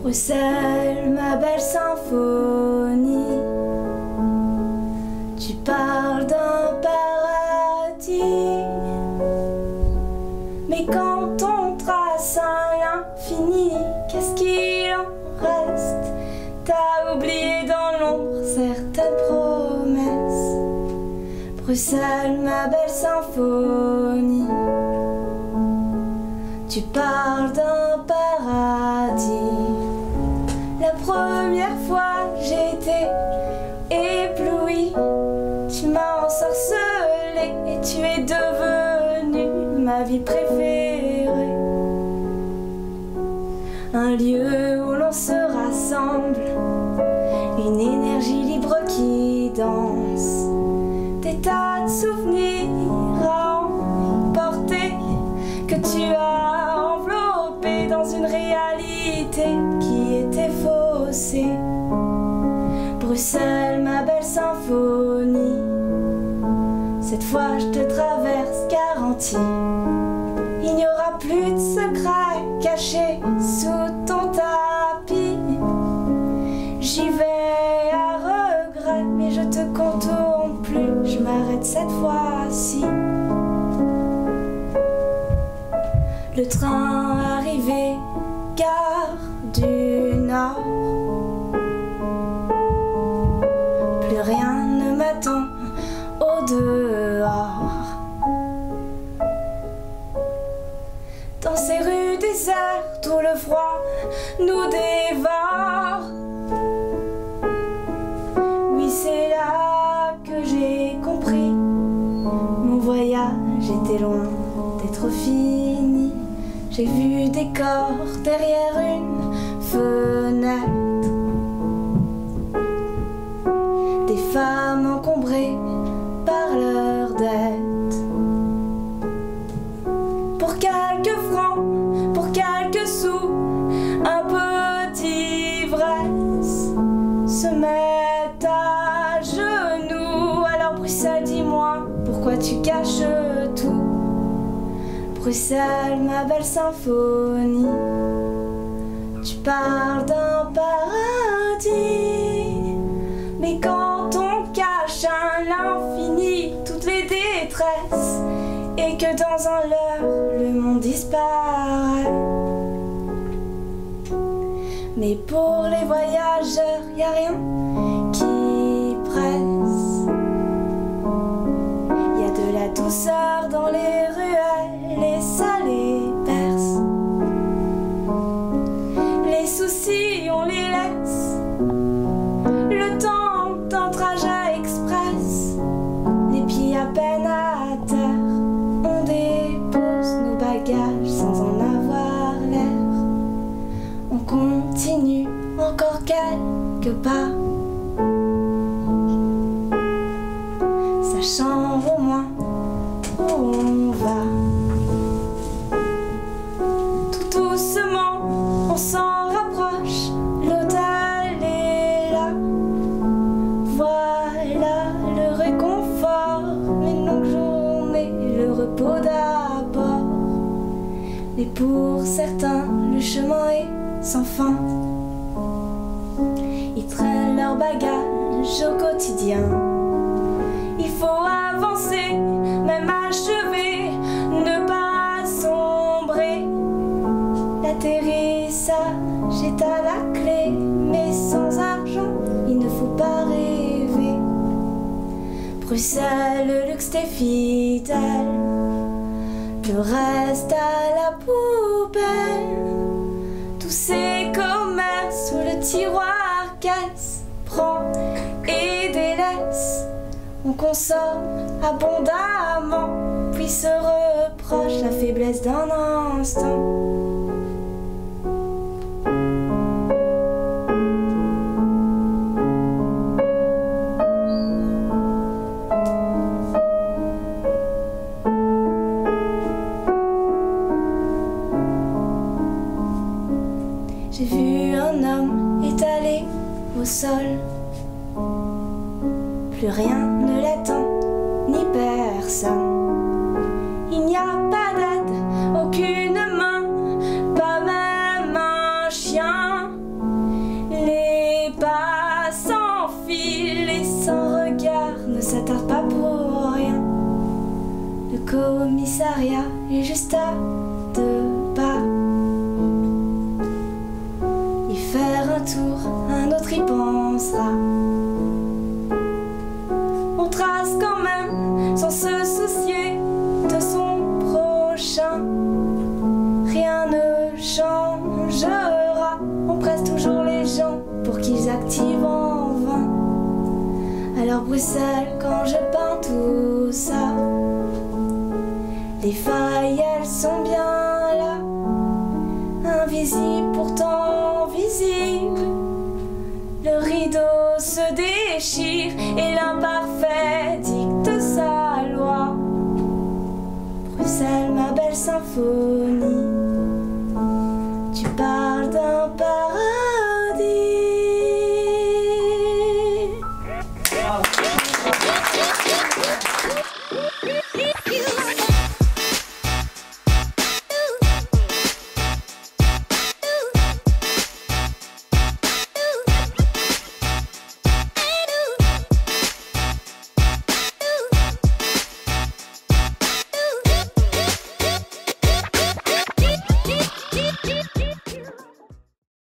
Bruxelles, ma belle symphonie, tu parles d'un paradis, mais quand on trace à l'infini, qu'est-ce qu'il en reste? T'as oublié dans l'ombre certaines promesses. Bruxelles, ma belle symphonie, tu parles d'un paradis. La première fois que j'ai été éblouie, tu m'as ensorcelée et tu es devenue ma vie préférée. Un lieu où l'on se rassemble, une énergie libre qui danse, des tas de souvenirs à emporter que tu as enveloppé dans une réalité qui était faussée. Bruxelles, ma belle symphonie, cette fois je te traverse garantie. Il n'y aura plus de secrets cachés sous ton tapis. J'y vais à regret, mais je te contourne plus, je m'arrête cette fois-ci. Le train arrivé, gare du Nord. Plus rien ne m'attend au dehors. Dans ces rues désertes où le froid nous dévore. Oui, c'est là que j'ai compris. Mon voyage était loin d'être fini. J'ai vu des corps derrière une fenêtre, des femmes encombrées par leurs dettes. Pour quelques francs, pour quelques sous, un peu d'ivresse se mettent à genoux. Alors Bruxelles, dis-moi, pourquoi tu caches tout? Bruxelles, ma belle symphonie, tu parles d'un paradis, mais quand on cache à l'infini toutes les détresses et que dans un leurre le monde disparaît. Mais pour les voyageurs, y a rien qui presse. Y a de la douceur dans les ruelles, et ça les berce. Les soucis, on les laisse. Le temps d'un trajet express, les pieds à peine à terre, on dépose nos bagages sans en avoir l'air. On continue encore quelques pas, sachant au moins où on va. Tout doucement, on s'en rapproche, l'hôtel est là. Voilà le réconfort, une longue journée, le repos d'abord. Mais pour certains, le chemin est sans fin. Ils traînent leurs bagages au quotidien. Il faut avancer, même achever, ne pas sombrer. L'atterrissage est à la clé, mais sans argent, il ne faut pas rêver. Bruxelles, le luxe t'est fidèle, le reste à la poubelle. Tous ces commerces où le tiroir caisse, prend et délaisse. On consomme abondamment, puis se reproche la faiblesse d'un instant. plus rien ne l'attend, ni personne. Il n'y a pas d'aide, aucune main, pas même un chien. Les pas sans fil et sans regard ne s'attardent pas pour rien. Le commissariat est juste à 2 pas. Y faire un tour, un autre y pensera. On trace quand même sans se soucier de son prochain. Rien ne changera, on presse toujours les gens pour qu'ils activent en vain. Alors Bruxelles, quand je peins tout ça, les failles elles sont bien là, invisibles pourtant visibles. Le rideau se déchire et l'imparfait dicte sa loi. Bruxelles, ma belle symphonie.